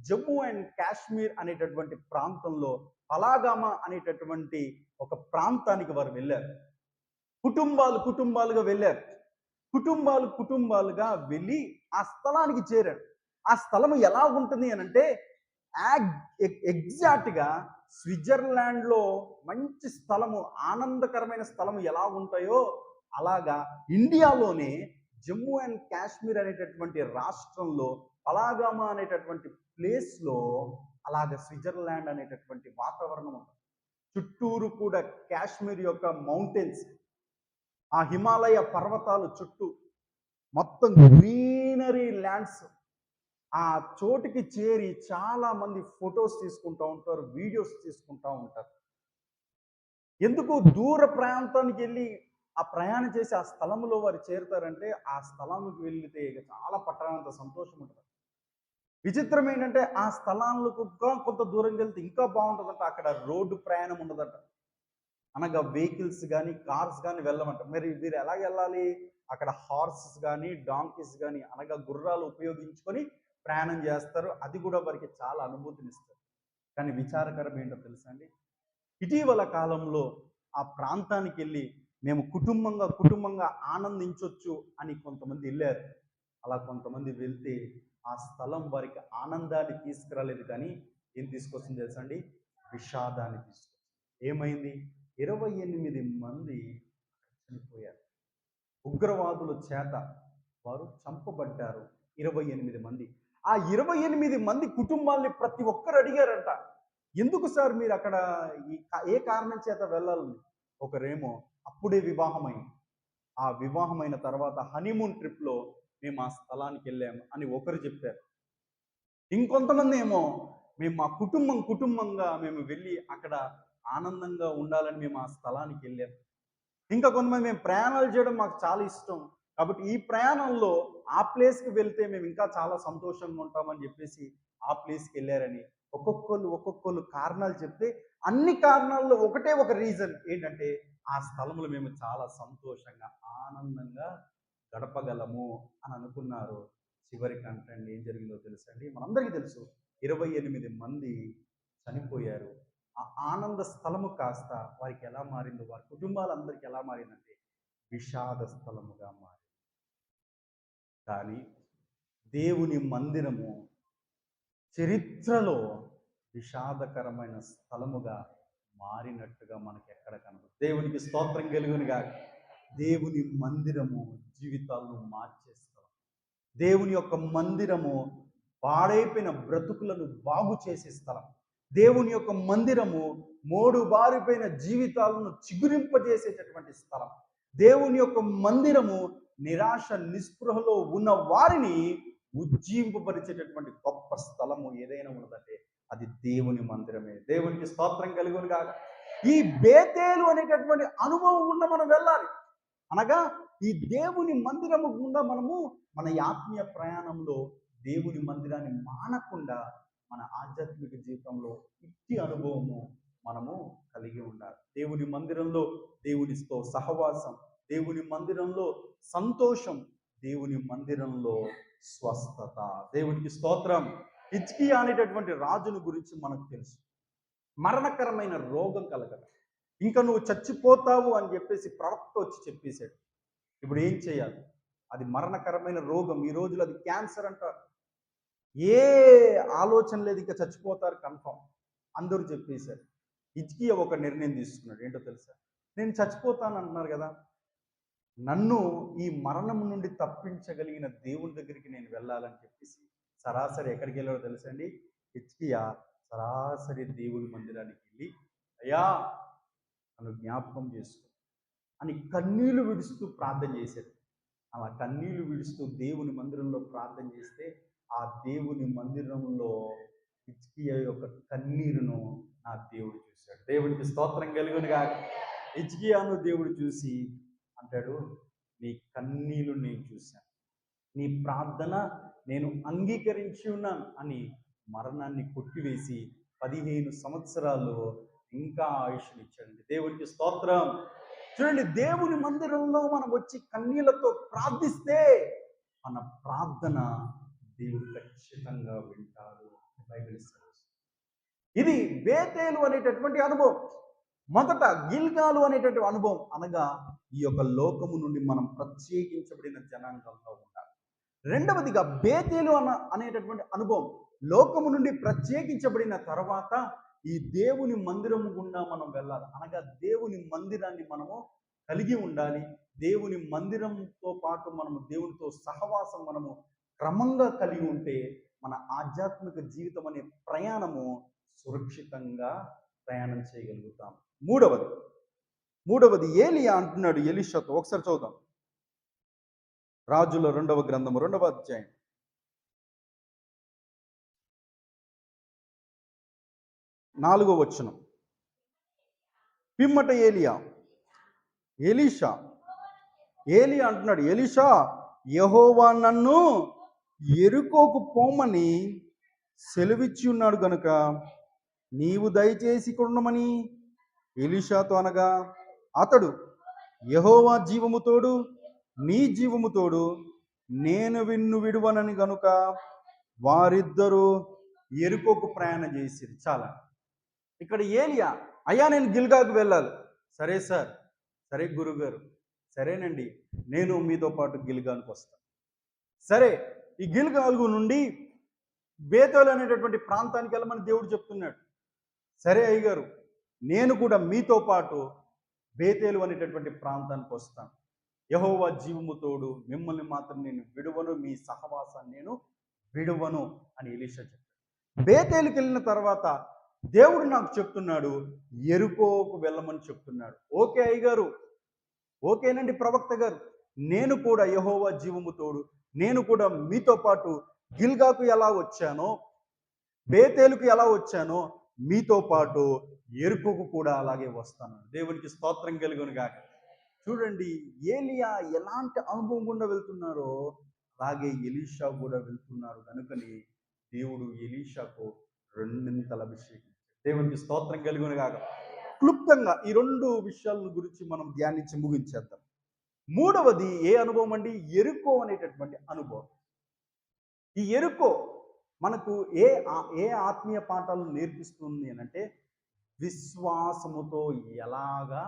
జమ్మూ అండ్ కాశ్మీర్ అనేటటువంటి ప్రాంతంలో పలాగామా అనేటటువంటి ఒక ప్రాంతానికి వారు వెళ్ళారు. కుటుంబాలుగా వెళ్ళారు. కుటుంబాలుగా వెళ్ళి ఆ స్థలానికి చేరారు. ఆ స్థలం ఎలా ఉంటుంది అని అంటే ఎగ్జాక్ట్గా స్విట్జర్లాండ్లో మంచి స్థలము, ఆనందకరమైన స్థలము ఎలా ఉంటాయో అలాగా ఇండియాలోనే జమ్మూ అండ్ కాశ్మీర్ అనేటటువంటి రాష్ట్రంలో పలాగామా అనేటటువంటి ప్లేస్లో అలాగ స్విట్జర్లాండ్ అనేటటువంటి వాతావరణం ఉంటుంది. చుట్టూరు కూడా కాశ్మీర్ యొక్క మౌంటైన్స్, ఆ హిమాలయ పర్వతాలు చుట్టూ మొత్తం గ్రీనరీ ల్యాండ్స్. ఆ చోటుకి చేరి చాలా మంది ఫొటోస్ తీసుకుంటూ ఉంటారు, వీడియోస్ తీసుకుంటూ ఉంటారు. ఎందుకు దూర ప్రాంతానికి వెళ్ళి ఆ ప్రయాణం చేసి ఆ స్థలంలో వారు చేరుతారంటే ఆ స్థలానికి వెళ్తే చాలా పట్టణంత సంతోషం ఉంటుంది. విచిత్రం ఏంటంటే ఆ స్థలాలకు కొంత దూరం వెళ్తే ఇంకా బాగుంటుందంట. అక్కడ రోడ్డు ప్రయాణం ఉండదట, అనగా వెహికల్స్ కానీ కార్స్ కానీ వెళ్ళమంట. మరి వీరు ఎలాగ వెళ్ళాలి? అక్కడ హార్సెస్ కానీ డాంకీస్ కానీ అనగా గుర్రాలు ఉపయోగించుకొని ప్రయాణం చేస్తారు. అది కూడా వారికి చాలా అనుభూతినిస్తారు. కానీ విచారకరం ఏంటో తెలుసా అండి, ఇటీవల కాలంలో ఆ ప్రాంతానికి వెళ్ళి మేము కుటుంబంగా ఆనందించవచ్చు అని కొంతమంది వెళ్ళారు. అలా కొంతమంది వెళ్తే ఆ స్థలం వారికి ఆనందాన్ని తీసుకురాలేదు, కానీ ఏం తీసుకొస్తుంది తెలుసా అండి? విషాదాన్ని తీసుకొచ్చింది. ఏమైంది? 28 మంది చనిపోయారు. ఉగ్రవాదుల చేత వారు చంపబడ్డారు. 28 మంది. ఆ 28 మంది కుటుంబాల్ని ప్రతి ఒక్కరు అడిగారంట, ఎందుకు సార్ మీరు అక్కడ ఏ కారణం చేత వెళ్ళాలని? ఒకరేమో అప్పుడే వివాహమైంది, ఆ వివాహమైన తర్వాత హనీమూన్ ట్రిప్లో మేము ఆ స్థలానికి వెళ్ళాము అని ఒకరు చెప్పారు. ఇంకొంతమంది ఏమో మేము మా కుటుంబంగా మేము వెళ్ళి అక్కడ ఆనందంగా ఉండాలని మేము ఆ స్థలానికి వెళ్ళాము. ఇంకా కొంతమంది మేము ప్రయాణాలు చేయడం మాకు చాలా ఇష్టం, కాబట్టి ఈ ప్రయాణంలో ఆ ప్లేస్కి వెళ్తే మేము ఇంకా చాలా సంతోషంగా ఉంటామని చెప్పేసి ఆ ప్లేస్కి వెళ్ళారని ఒక్కొక్కరు కారణాలు చెప్తే అన్ని కారణాల్లో ఒకటే ఒక రీజన్ ఏంటంటే ఆ స్థలంలో మేము చాలా సంతోషంగా ఆనందంగా గడపగలము అని అనుకున్నారు. చివరికి అంటే ఏం జరిగిందో తెలుసండి, మనందరికీ తెలుసు, 28 మంది చనిపోయారు. ఆ ఆనంద స్థలము కాస్త వారికి ఎలా మారిందో, వారి కుటుంబాలందరికీ ఎలా మారిందంటే విషాద స్థలముగా మారింది. కానీ దేవుని మందిరము చరిత్రలో విషాదకరమైన స్థలముగా మారినట్టుగా మనకి ఎక్కడ కనబడుతుంది. దేవునికి స్తోత్రం కలుగునుగా. దేవుని మందిరము జీవితాలను మార్చే స్థలం. దేవుని యొక్క మందిరము పాడైపోయిన బ్రతుకులను బాగు చేసే స్థలం. దేవుని యొక్క మందిరము మోడు బారిపోయిన జీవితాలను చిగురింపజేసేటటువంటి స్థలం. దేవుని యొక్క మందిరము నిరాశ నిస్పృహలో ఉన్న వారిని ఉజ్జీంపరిచేటటువంటి గొప్ప స్థలము ఏదైనా ఉన్నదంటే అది దేవుని మందిరమే. దేవునికి స్తోత్రం కలుగును గాక. ఈ బేతేలు అనేటటువంటి అనుభవం గుండా మనం వెళ్ళాలి. అనగా ఈ దేవుని మందిరము గుండా మనము మన ఆత్మీయ ప్రయాణంలో దేవుని మందిరాన్ని మానకుండా మన ఆధ్యాత్మిక జీవితంలో ఇట్టి అనుభవము మనము కలిగి ఉండాలి. దేవుని మందిరంలో దేవునితో సహవాసం, దేవుని మందిరంలో సంతోషం, దేవుని మందిరంలో స్వస్థత. దేవునికి స్తోత్రం. హిజ్కియా అనేటటువంటి రాజుని గురించి మనకు తెలుసు. మరణకరమైన రోగం కలగదు. ఇంకా నువ్వు చచ్చిపోతావు అని చెప్పేసి ప్రవక్త వచ్చి చెప్పేశాడు. ఇప్పుడు ఏం చేయాలి? అది మరణకరమైన రోగం. ఈ రోజులో అది క్యాన్సర్ అంటారు. ఏ ఆలోచన లేదు, ఇంకా చచ్చిపోతారు కన్ఫర్మ్. అందరూ చెప్పేశారు. హిజ్కియా ఒక నిర్ణయం తీసుకున్నాడు. ఏంటో తెలుసా? నేను చచ్చిపోతాను అంటున్నారు కదా, నన్ను ఈ మరణం నుండి తప్పించగలిగిన దేవుని దగ్గరికి నేను వెళ్ళాలని చెప్పేసి సరాసరి ఎక్కడికి వెళ్ళాడో తెలుసండి? హిజ్కియా సరాసరి దేవుని మందిరానికి వెళ్ళి, అయ్యా నన్ను జ్ఞాపకం చేసుకో అని కన్నీళ్లు విడుస్తూ ప్రార్థన చేశాడు. అలా కన్నీళ్లు విడుస్తూ దేవుని మందిరంలో ప్రార్థన చేస్తే ఆ దేవుని మందిరంలో హిజ్కియా యొక్క కన్నీరును నా దేవుడు చూశాడు. దేవునికి స్తోత్రం కలుగునుగా. హిజ్కియాను దేవుడు చూసి అంటాడు, నీ కన్నీళ్లు నేను చూశాను, నీ ప్రార్థన నేను అంగీకరించి ఉన్నాను అని మరణాన్ని కొట్టివేసి 15 సంవత్సరాలు ఇంకా ఆయుష్నిచ్చాడండి. దేవునికి స్తోత్రం. చూడండి, దేవుని మందిరంలో మనం వచ్చి కన్నీళ్లతో ప్రార్థిస్తే మన ప్రార్థన దేవుడు ఖచ్చితంగా వింటాడు. బైబిల్ ఇది బేతేలు అనేటటువంటి అనుభవం. మొదట గిల్గాలు అనేటటువంటి అనుభవం, అనగా ఈ యొక్క లోకము నుండి మనం ప్రత్యేకించబడిన జనాంగంలో ఉండాలి. రెండవదిగా బేతేలు అనేటటువంటి అనుభవం, లోకము నుండి ప్రత్యేకించబడిన తర్వాత ఈ దేవుని మందిరము గుండా మనం వెళ్ళాలి. అనగా దేవుని మందిరాన్ని మనము కలిగి ఉండాలి. దేవుని మందిరంతో పాటు మనము దేవునితో సహవాసం మనము క్రమంగా కలిగి ఉంటే మన ఆధ్యాత్మిక జీవితం అనే ప్రయాణము సురక్షితంగా ప్రయాణం చేయగలుగుతాం. మూడవది ఏలియా అంటున్నాడు ఎలీషాతో. ఒకసారి చూద్దాం. రాజుల 2వ గ్రంథము 2వ అధ్యాయం 4వ వచనం. పిమ్మట ఏలియా అంటున్నాడు, ఎలీషా, యెహోవా నన్ను యెరికోకు పోమని సెలవిచ్చి ఉన్నాడు గనుక నీవు దయచేసి కొనమని ఎలీషాతో అనగా, అతడు, యెహోవా జీవము తోడు నీ జీవము తోడు నేను విడువనని గనుక వారిద్దరూ యెరికోకు ప్రయాణం చేసిరు. చాలా ఇక్కడ ఏలియా, అయ్యా నేను గిల్గాకు వెళ్ళాలి. సరే సార్, సరే గురుగారు, సరేనండి, నేను మీతో పాటు గిల్గాల్కి వస్తాను. సరే, ఈ గిల్గాలు నుండి బేతేలు అనేటటువంటి ప్రాంతానికి వెళ్ళమని దేవుడు చెప్తున్నాడు. సరే అయ్యగారు, నేను కూడా మీతో పాటు బేతేలు అనేటటువంటి ప్రాంతానికి వస్తాను. యెహోవా జీవము తోడు మిమ్మల్ని మాత్రం నేను విడువను, మీ సహవాసాన్ని నేను విడువను అని ఎలీషా చెప్పాడు. బేతేలుకి వెళ్ళిన తర్వాత దేవుడు నాకు చెప్తున్నాడు, యెరికోకు వెళ్ళమని చెప్తున్నాడు. ఓకే అయ్యగారు, ఓకేనండి ప్రవక్త గారు, నేను కూడా యెహోవా జీవము తోడు నేను కూడా మీతో పాటు గిల్గాకు ఎలా వచ్చానో, బేతేలుకు ఎలా వచ్చానో మీతో పాటు యెరికోకు కూడా అలాగే వస్తాను. దేవునికి స్తోత్రం కలుగును గాక. చూడండి, ఏలియా ఎలాంటి అనుభవం గుండా వెళ్తున్నారో అలాగే ఎలీషా కూడా వెళ్తున్నారు. కనుకని దేవుడు ఎలీషాకు 2 అభిషేకం. దేవునికి స్తోత్రం కలుగును గాక. క్లుప్తంగా ఈ 2 విషయాల గురించి మనం ధ్యానించి ముగించేద్దాం. మూడవది ఏ అనుభవం అండి? యెరికో అనేటటువంటి అనుభవం. ఈ యెరికో మనకు ఏ ఆత్మీయ పాఠాలు నేర్పిస్తుంది అని అంటే విశ్వాసముతో ఎలాగా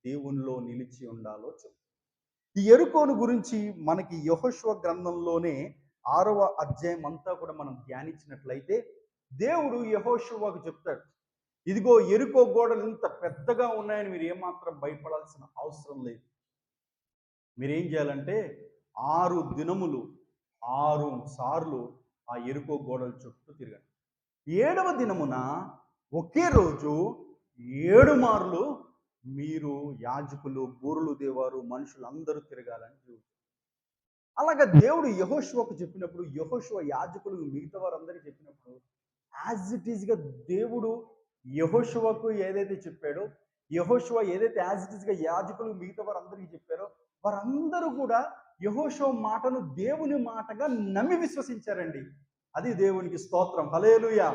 దేవునిలో నిలిచి ఉండాలో చెప్తుంది. ఈ యెరికోను గురించి మనకి యెహోషువ గ్రంథంలోనే 6వ అధ్యాయం అంతా కూడా మనం ధ్యానించినట్లయితే దేవుడు యెహోషువకు చెప్తాడు, ఇదిగో యెరికో గోడలు ఇంత పెద్దగా ఉన్నాయని మీరు ఏమాత్రం భయపడాల్సిన అవసరం లేదు. మీరేం చేయాలంటే 6 దినములు 6 సార్లు ఆ యెరికో గోడల చుట్టూ తిరగండి. 7వ దినమున ఒకే రోజు 7 మార్లు మీరు యాజకులు, బూరులు దేవారు, మనుషులందరూ తిరగాలని చెబుతారు. అలాగా దేవుడు యెహోషువకు చెప్పినప్పుడు, యెహోషువ యాజకులు మిగతా వారందరికీ చెప్పినప్పుడు యాజ్ ఇట్ ఈస్గా దేవుడు యెహోషువకు ఏదైతే చెప్పాడో, యెహోషువ ఏదైతే యాజ్ ఇట్ ఈస్గా యాజకులు మిగతా వారందరికీ చెప్పారో, వారందరూ కూడా యెహోషువ మాటను దేవుని మాటగా నమ్మి విశ్వసించారండి. అది దేవునికి స్తోత్రం. హల్లెలూయా.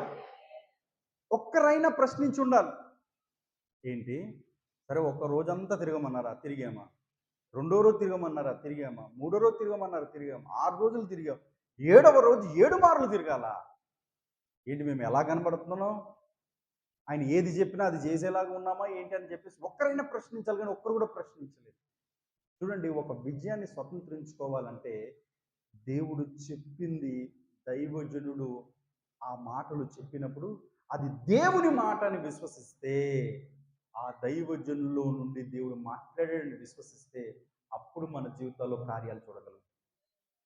ఒక్కరైనా ప్రశ్నించి ఉండాలి. ఏంటి, సరే ఒక్క రోజంతా తిరగమన్నారా, తిరిగామా? రెండో రోజు తిరగమన్నారా, తిరిగామా? మూడో రోజు తిరగమన్నారా, తిరిగామా? 6 రోజులు తిరిగాం. 7వ రోజు 7 మార్లు తిరగాల. ఏంటి, మేము ఎలా కనబడుతున్నాం? ఆయన ఏది చెప్పినా అది చేసేలాగా ఉన్నామా ఏంటి అని చెప్పేసి ఒక్కరైనా ప్రశ్నించాలి, కానీ ఒక్కరు కూడా ప్రశ్నించలేదు. చూడండి, ఒక విజయాన్ని స్వతంత్రించుకోవాలంటే దేవుడు చెప్పింది, దైవజనుడు ఆ మాటలు చెప్పినప్పుడు అది దేవుని మాట అని విశ్వసిస్తే, ఆ దైవజనుల్లో నుండి దేవుడు మాట్లాడాడని విశ్వసిస్తే అప్పుడు మన జీవితాల్లో కార్యాలు చూడగలం.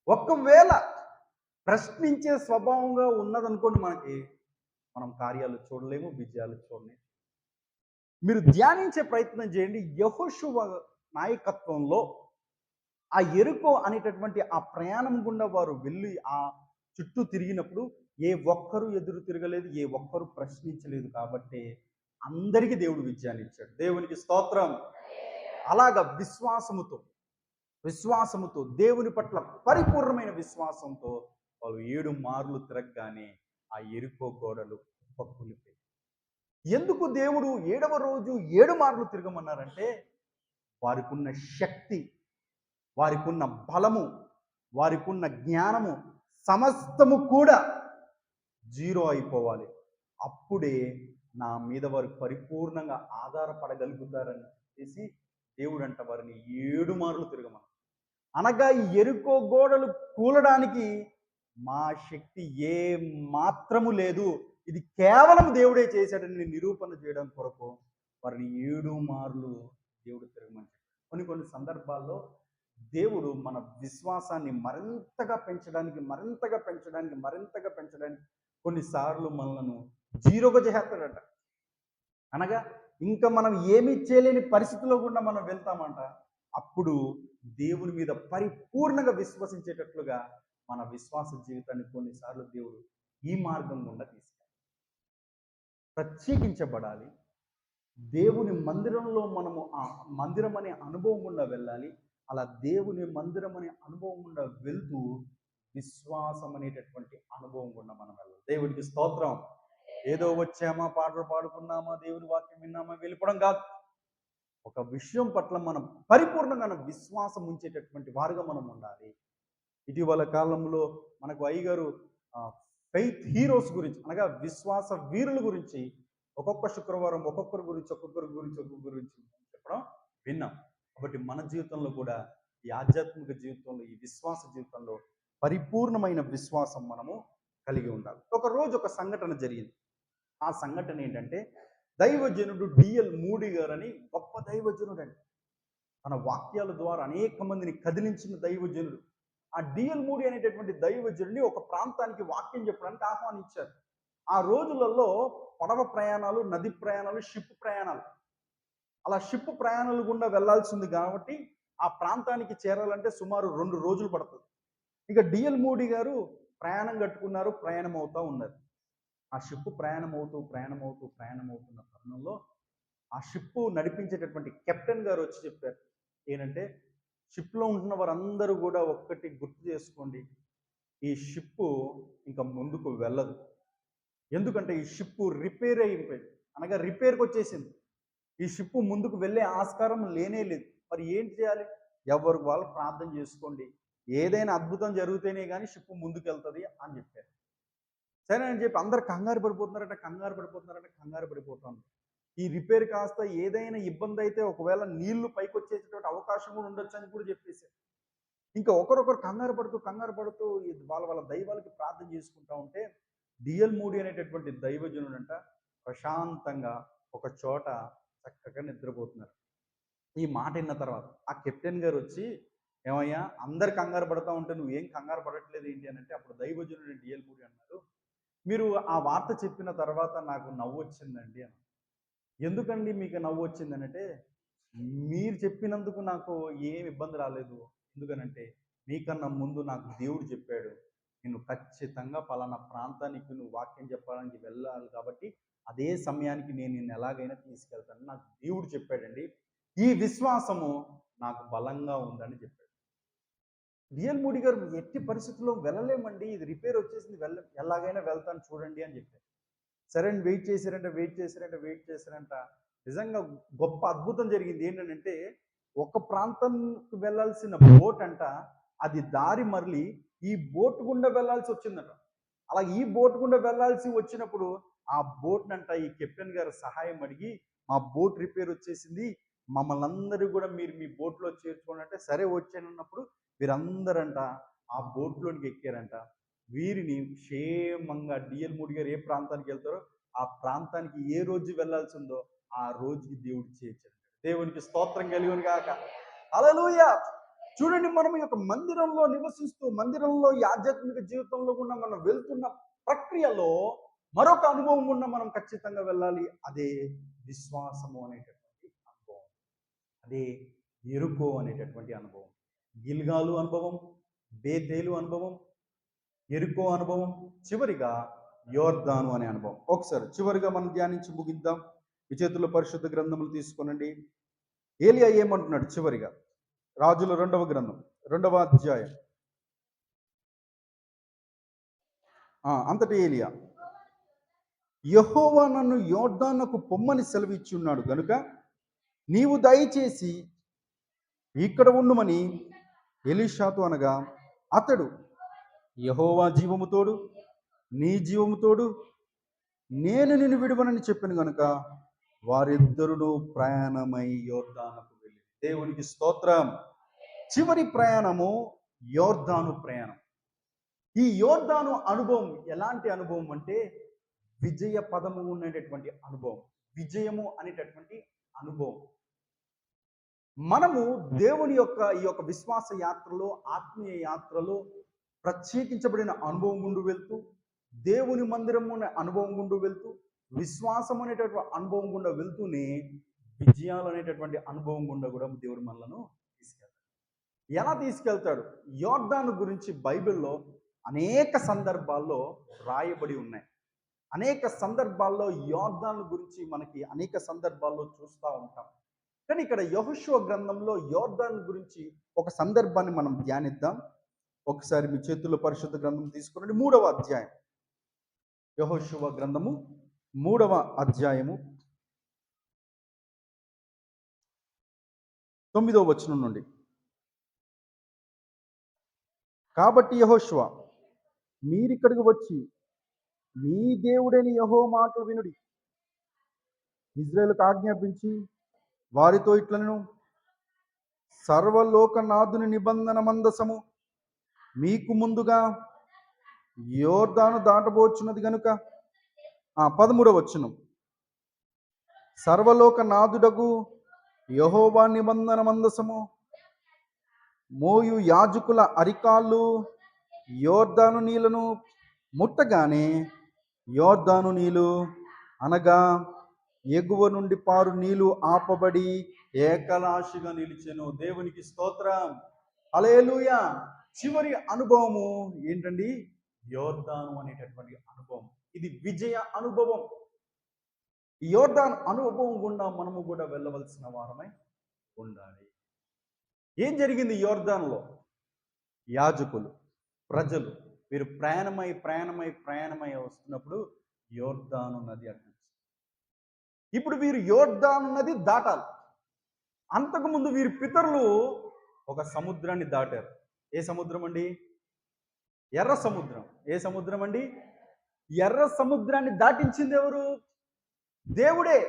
ఒకవేళ ప్రశ్నించే స్వభావంగా ఉన్నదనుకోండి, మనం కార్యాలు చూడలేము, విజయాలు చూడలేము. మీరు ధ్యానించే ప్రయత్నం చేయండి. యెహోషువ నాయకత్వంలో ఆ యెరికో అనేటటువంటి ఆ ప్రయాణం గుండా వారు వెళ్ళి ఆ చుట్టూ తిరిగినప్పుడు ఏ ఒక్కరు ఎదురు తిరగలేదు, ఏ ఒక్కరు ప్రశ్నించలేదు. కాబట్టి అందరికీ దేవుడు విజయాన్ని ఇచ్చాడు. దేవునికి స్తోత్రం. అలాగా విశ్వాసముతో దేవుని పట్ల పరిపూర్ణమైన విశ్వాసంతో వాళ్ళు 7 మార్లు తిరగగానే ఆ యెరికో గోడలు కుప్పకూలిపోయాయి. ఎందుకు దేవుడు 7వ రోజు 7 మార్లు తిరగమన్నారంటే, వారికున్న శక్తి, వారికున్న బలము, వారికున్న జ్ఞానము సమస్తము కూడా జీరో అయిపోవాలి. అప్పుడే నా మీద వారు పరిపూర్ణంగా ఆధారపడగలుగుతారని చెప్పేసి దేవుడు అంట వారిని 7 మార్లు తిరగమన్నారు. అనగా ఈ యెరికో గోడలు కూలడానికి మా శక్తి ఏ మాత్రము లేదు, ఇది కేవలం దేవుడే చేశాడని నిరూపణ చేయడం కొరకు వారిని 7 మార్లు దేవుడు తిరగమని. కొన్ని సందర్భాల్లో దేవుడు మన విశ్వాసాన్ని మరింతగా పెంచడానికి కొన్నిసార్లు మనలను జీరోగా చేస్తాడట. అనగా ఇంకా మనం ఏమీ చేయలేని పరిస్థితిలో కూడా మనం వెళ్తామంట. అప్పుడు దేవుని మీద పరిపూర్ణంగా విశ్వసించేటట్లుగా మన విశ్వాస జీవితాన్ని కొన్నిసార్లు దేవుడు ఈ మార్గం గుండా ప్రత్యేకించబడాలి. దేవుని మందిరంలో మనము ఆ మందిరం అనే అనుభవం గుండా వెళ్ళాలి. అలా దేవుని మందిరం అనే అనుభవం గుండా వెళ్తూ విశ్వాసం అనేటటువంటి అనుభవం గుండా మనం వెళ్ళాలి. దేవుడికి స్తోత్రం. ఏదో వచ్చామా, పాటలు పాడుకున్నామా, దేవుని వాక్యం విన్నామా, వెళ్ళిపోవడం కాదు. ఒక విషయం పట్ల మనం పరిపూర్ణంగా విశ్వాసం ఉంచేటటువంటి వారుగా మనం ఉండాలి. ఇటీవల కాలంలో మనకు అయ్యగారు ఫెయిత్ హీరోస్ గురించి, అనగా విశ్వాస వీరుల గురించి ఒక్కొక్క శుక్రవారం ఒక్కొక్కరి గురించి చెప్పడం విన్నాం. కాబట్టి మన జీవితంలో కూడా ఈ ఆధ్యాత్మిక జీవితంలో, ఈ విశ్వాస జీవితంలో పరిపూర్ణమైన విశ్వాసం మనము కలిగి ఉండాలి. ఒకరోజు ఒక సంఘటన జరిగింది. ఆ సంఘటన ఏంటంటే, దైవజనుడు డిఎల్ మూడీ గారని గొప్ప దైవజనుడు అండి. తన వాక్యాల ద్వారా అనేక మందిని కదిలించిన దైవజనుడు. ఆ డిఎల్ మూడీ అనేటటువంటి దైవజనుడిని ఒక ప్రాంతానికి వాక్యం చెప్పడానికి ఆహ్వానించారు. ఆ రోజులలో పడవ ప్రయాణాలు, నది ప్రయాణాలు, షిప్ ప్రయాణాలు, అలా షిప్ ప్రయాణాలు గుండా వెళ్లాల్సింది కాబట్టి ఆ ప్రాంతానికి చేరాలంటే సుమారు 2 రోజులు పడుతుంది. ఇక డిఎల్ మూడీ గారు ప్రయాణం కట్టుకున్నారు, ప్రయాణం అవుతూ ఉన్నారు. ఆ షిప్ ప్రయాణం అవుతున్న తరుణంలో ఆ షిప్ నడిపించేటటువంటి కెప్టెన్ గారు వచ్చి చెప్పారు ఏంటంటే, షిప్లో ఉంటున్న వారందరూ కూడా ఒక్కటి గుర్తు చేసుకోండి, ఈ షిప్ ఇంకా ముందుకు వెళ్ళదు. ఎందుకంటే ఈ షిప్ రిపేర్ అయిపోయింది, అనగా రిపేర్కి వచ్చేసింది. ఈ షిప్ ముందుకు వెళ్ళే ఆస్కారం లేనే లేదు. మరి ఏం చేయాలి? ఎవరికి వాళ్ళు ప్రార్థన చేసుకోండి, ఏదైనా అద్భుతం జరిగితేనే కానీ షిప్ ముందుకు వెళ్తుంది అని చెప్పారు. సరే అని చెప్పి అందరు కంగారు పడిపోతాను. ఈ రిపేర్ కాస్త ఏదైనా ఇబ్బంది అయితే ఒకవేళ నీళ్లు పైకి వచ్చేటటువంటి అవకాశం కూడా ఉండొచ్చు అని కూడా చెప్పేశారు. ఇంకా ఒకరొకరు కంగారు పడుతూ వాళ్ళ వాళ్ళ దైవాలకి ప్రార్థన చేసుకుంటా ఉంటే డిఎల్ మూడీ అనేటటువంటి దైవజనుడంట ప్రశాంతంగా ఒక చోట చక్కగా నిద్రపోతున్నారు. ఈ మాట విన్న తర్వాత ఆ కెప్టెన్ గారు వచ్చి, ఏమయ్యా అందరు కంగారు పడతా ఉంటే నువ్వేం కంగారు పడట్లేదు ఏంటి అని అంటే, అప్పుడు దైవజనుడు డిఎల్ మూడీ అన్నారు, మీరు ఆ వార్త చెప్పిన తర్వాత నాకు నవ్వు వచ్చిందండి అని. ఎందుకండి మీకు నవ్వు వచ్చిందనంటే, మీరు చెప్పినందుకు నాకు ఏం ఇబ్బంది రాలేదు. ఎందుకనంటే మీకన్నా ముందు నాకు దేవుడు చెప్పాడు, నేను ఖచ్చితంగా పలానా ప్రాంతానికి నువ్వు వాక్యం చెప్పడానికి వెళ్ళాలి కాబట్టి అదే సమయానికి నేను నిన్ను ఎలాగైనా తీసుకెళ్తాను నాకు దేవుడు చెప్పాడండి. ఈ విశ్వాసము నాకు బలంగా ఉందని చెప్పాడు. డిఎల్ మూడీ గారు ఎట్టి పరిస్థితుల్లో వెళ్ళలేమండి, ఇది రిపేర్ వచ్చేసింది, ఎలాగైనా వెళ్తాను చూడండి అని చెప్పారు. సరే అని వెయిట్ చేశారంట. నిజంగా గొప్ప అద్భుతం జరిగింది. ఏంటంటే ఒక ప్రాంతంకి వెళ్ళాల్సిన బోట్ అంట, అది దారి మరలి ఈ బోట్ గుండా వెళ్ళాల్సి వచ్చిందట. అలా ఈ బోట్ గుండా వెళ్ళాల్సి వచ్చినప్పుడు ఆ బోట్నంట ఈ కెప్టెన్ గారు సహాయం అడిగి, మా బోట్ రిపేర్ వచ్చేసింది, మమ్మల్ని అందరూ కూడా మీరు మీ బోట్లో చేర్చుకోండి అంటే, సరే వచ్చానన్నప్పుడు వీరందరంట ఆ బోట్లోనికి ఎక్కారంట. వీరిని క్షేమంగా డిఎల్ మూడీ గారు ఏ ప్రాంతానికి వెళ్తారో ఆ ప్రాంతానికి ఏ రోజు వెళ్ళాల్సి ఉందో ఆ రోజుకి దేవుడు చేర్చాడు. దేవునికి స్తోత్రం కలిగిన గాక. హల్లెలూయా. చూడండి, మనం ఈ యొక్క మందిరంలో నివసిస్తూ మందిరంలో ఈ ఆధ్యాత్మిక జీవితంలో కూడా మనం వెళ్తున్న ప్రక్రియలో మరొక అనుభవం కూడా మనం ఖచ్చితంగా వెళ్ళాలి. అదే విశ్వాసము అనేటటువంటి అనుభవం, అదే ఎరుకో అనేటటువంటి అనుభవం. గిల్గాలు అనుభవం, బేతేలు అనుభవం, ఎరుకో అనుభవం, చివరిగా యోర్దాను అనే అనుభవం. ఒకసారి చివరిగా మనం ధ్యానించి ముగిద్దాం. మీ చేతుల్లో పరిశుద్ధ గ్రంథములు తీసుకోనండి. ఏలియా ఏమంటున్నాడు చివరిగా? రాజుల 2వ గ్రంథం 2వ అధ్యాయం. అంతటి ఏలియా, యెహోవా నన్ను యోర్దానుకు పొమ్మని సెలవిచ్చి ఉన్నాడు గనుక నీవు దయచేసి ఇక్కడ ఉండుమని ఎలీషాతో అనగా, అతడు, యెహోవా జీవము తోడు, నీ జీవము తోడు, నేను నిన్ను విడువనని చెప్పాను గనుక వారిద్దరును ప్రయాణమై యోర్దానుకు వెళ్ళి. దేవునికి స్తోత్రం. చివరి ప్రయాణము యోర్దాను ప్రయాణం. ఈ యోర్దాను అనుభవం ఎలాంటి అనుభవం అంటే విజయ పదము ఉండేటటువంటి అనుభవం, విజయము అనేటటువంటి అనుభవం. మనము దేవుని యొక్క ఈ యొక్క విశ్వాస యాత్రలో, ఆత్మీయ యాత్రలో ప్రత్యేకించబడిన అనుభవం గుండు వెళ్తూ, దేవుని మందిరము అనే అనుభవం గుండు వెళ్తూ, విశ్వాసం అనేటటువంటి అనుభవం గుండా వెళ్తూనే విజయాలు అనేటటువంటి అనుభవం గుండా కూడా దేవుడు మనలను తీసుకెళ్తాడు. ఎలా తీసుకెళ్తాడు? యోర్దాను గురించి బైబిల్లో అనేక సందర్భాల్లో రాయబడి ఉన్నాయి. అనేక సందర్భాల్లో యోర్దాను గురించి మనకి అనేక సందర్భాల్లో చూస్తూ ఉంటాం. కానీ ఇక్కడ యెహోషువ గ్రంథంలో యోర్దాను గురించి ఒక సందర్భాన్ని మనం ధ్యానిద్దాం. ఒకసారి మీ చేతుల్లో పరిశుద్ధ గ్రంథం తీసుకురండి. 3వ అధ్యాయం, యెహోషువ గ్రంథము 3వ అధ్యాయము 9వ వచనం నుండి. కాబట్టి యెహోషువ, మీరిక్కడికి వచ్చి మీ దేవుడైన యెహోవా మాటలు వినుడి. ఇజ్రాయేలుకు ఆజ్ఞాపించి వారితో ఇట్లను, సర్వలోకనాథుని నిబంధన మందసము మీకు ముందుగా యోర్దాను దాటబోచున్నది గనుక. 13వ వచనం, సర్వలోకనాథుడగు యెహోవా నిబంధన మందసము మోయు యాజకుల అరికాళ్ళు యోర్దాను నీళ్లను ముట్టగానే యోర్దాను నీళ్లు అనగా ఎగువ నుండి పారు నీళ్లు ఆపబడి ఏకలాశిగా నిలిచెను. దేవునికి స్తోత్రం. హల్లెలూయా. చివరి అనుభవము ఏంటండి? యోర్దాను అనేటటువంటి అనుభవం. ఇది విజయ అనుభవం. యోర్దాను అనుభవం గుండా మనము కూడా వెళ్ళవలసిన వారమై ఉండాలి. ఏం జరిగింది యోర్దానులో? యాజకులు, ప్రజలు వీరు ప్రయాణమై వస్తున్నప్పుడు యోర్దాను నది అడ్డు. ఇప్పుడు వీరు యోర్దాను నది దాటాలి. అంతకుముందు వీరి పితరులు ఒక సముద్రాన్ని దాటారు. ఏ సముద్రం అండి? ఎర్ర సముద్రం. ఏ సముద్రం అండి? ఎర్ర సముద్రాన్ని దాటించింది ఎవరు? దేవుడే.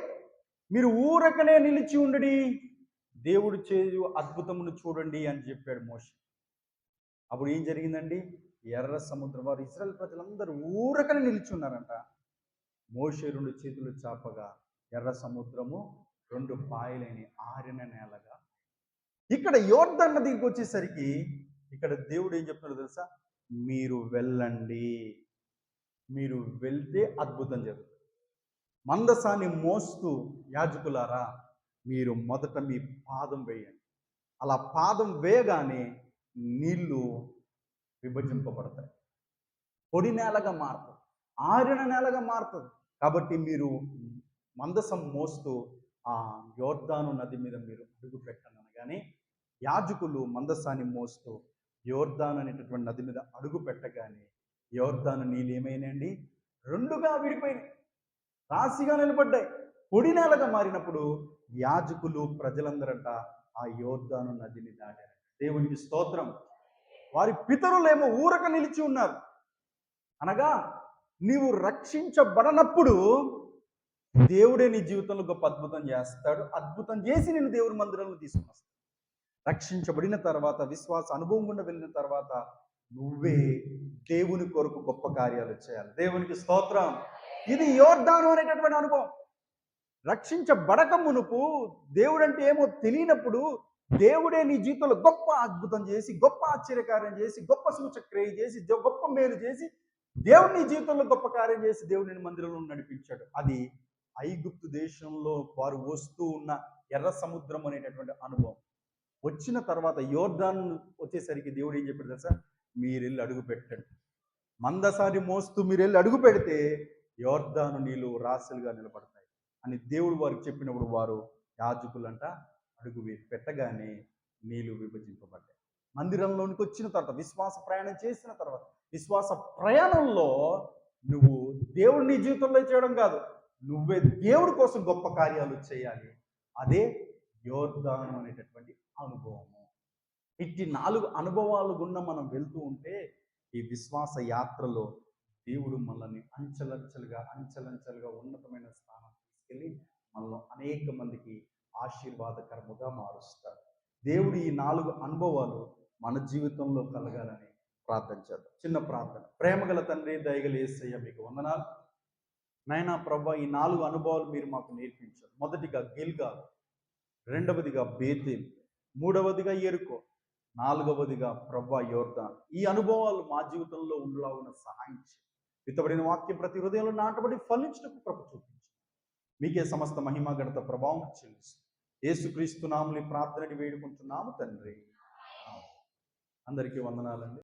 మీరు ఊరకనే నిలిచి ఉండడి, దేవుడు చేయు అద్భుతమును చూడండి అని చెప్పాడు మోషే. అప్పుడు ఏం జరిగిందండి? ఎర్ర సముద్రం, వారు ఇశ్రాయేలు ప్రజలందరూ ఊరకనే నిలిచి ఉన్నారంట. మోషే 2 చేతులు చాపగా ఎర్ర సముద్రము 2 పాయలేని ఆరిన నేలగా. ఇక్కడ యోర్దాను నదికి వచ్చేసరికి ఇక్కడ దేవుడు ఏం చెప్తున్నాడో తెలుసా? మీరు వెళ్ళండి, మీరు వెళ్తే అద్భుతం జరుగుతుంది. మందసాన్ని మోస్తూ యాజకులారా మీరు మొదట మీ పాదం వేయండి. అలా పాదం వేయగానే నీళ్లు విభజింపబడతాయి, పొడి నేలగా మారుతుంది, ఆరిన నేలగా మారుతుంది. కాబట్టి మీరు మందసం మోస్తూ ఆ యోర్దాను నది మీద మీరు అడుగు పెట్టండి అనగానే యాజకులు మందసాన్ని మోస్తూ యోర్దాను అనేటటువంటి నది మీద అడుగు పెట్టగానే యోర్దాను నీళ్ళు ఏమైనాయండి? 2గా విడిపోయినాయి, రాశిగా నిలబడ్డాయి, పొడి నేలగా మారినప్పుడు యాజకులు ప్రజలందరట ఆ యోర్దాను నదిని దాటారు. దేవునికి స్తోత్రం. వారి పితరులేమో ఊరక నిలిచి ఉన్నారు. అనగా నీవు రక్షించబడనప్పుడు దేవుడే నీ జీవితంలో గొప్ప అద్భుతం చేస్తాడు. అద్భుతం చేసి నేను దేవుని మందిరంలో తీసుకుని వస్తాడు. రక్షించబడిన తర్వాత, విశ్వాస అనుభవం గుండా వెళ్ళిన తర్వాత నువ్వే దేవుని కొరకు గొప్ప కార్యాలు చేయాలి. దేవునికి స్తోత్రం. ఇది యోర్దాను అనేటటువంటి అనుభవం. రక్షించబడక మునుపు దేవుడంటే ఏమో తెలియనప్పుడు దేవుడే నీ జీవితంలో గొప్ప అద్భుతం చేసి, గొప్ప ఆశ్చర్యకార్యం చేసి, గొప్ప సూచక్రియ చేసి, గొప్ప మేలు చేసి, దేవుడు నీ జీవితంలో గొప్ప కార్యం చేసి దేవుడిని మందిరంలో నడిపించాడు. అది ఐగుప్తు దేశంలో వారు వస్తూ ఉన్న ఎర్ర సముద్రం అనేటటువంటి అనుభవం. వచ్చిన తర్వాత యోర్దాను వచ్చేసరికి దేవుడు ఏం చెప్పాడు తెలుసా? మీరెళ్ళి అడుగు పెట్టండి. మందసాన్ని మోస్తూ మీరెళ్ళి అడుగు పెడితే యోర్దాను నీళ్ళు రాశులుగా నిలబడతాయి అని దేవుడు వారికి చెప్పినప్పుడు వారు యాజకులంట అడుగు పెట్టగానే నీళ్లు విభజింపబడ్డాయి. మందిరంలోనికి వచ్చిన తర్వాత, విశ్వాస ప్రయాణం చేసిన తర్వాత, విశ్వాస ప్రయాణంలో నువ్వు దేవుడు నీ జీవితంలో చేయడం కాదు, నువ్వే దేవుడి కోసం గొప్ప కార్యాలు చేయాలి. అదే యోర్దాను అనేటటువంటి అనుభవము. ఇట్టి 4 అనుభవాలు గుండా మనం వెళ్తూ ఉంటే ఈ విశ్వాస యాత్రలో దేవుడు మనల్ని అంచెలంచెలుగా ఉన్నతమైన స్థానం తీసుకెళ్ళి మనలో అనేక మందికి ఆశీర్వాదకరముగా మారుస్తాడు. దేవుడు ఈ 4 అనుభవాలు మన జీవితంలో కలగాలని ప్రార్థన చేద్దాం. చిన్న ప్రార్థన. ప్రేమగల తండ్రి, దయగల యేసయ్య, మీకు వందనాలు నాయనా ప్రభువా. ఈ 4 అనుభవాలు మీరు మాకు నేర్పించారు. మొదటిగా గిల్గాల్, రెండవదిగా బేతేల్, మూడవదిగా యెరికో, 4వదిగా ప్రభువా యోర్దాను. ఈ అనుభవాలు మా జీవితంలో ఉండలాగున సహాయం చేయండి. విత్తబడిన వాక్యం ప్రతి హృదయంలో నాటబడి ఫలించుటకు కృప చూపించండి. మీకే సమస్త మహిమ ఘనత ప్రభావం చెల్లిస్తూ యేసుక్రీస్తు నామములో ప్రార్థనని వేడుకుంటున్నాము తండ్రి. అందరికీ వందనాలండి.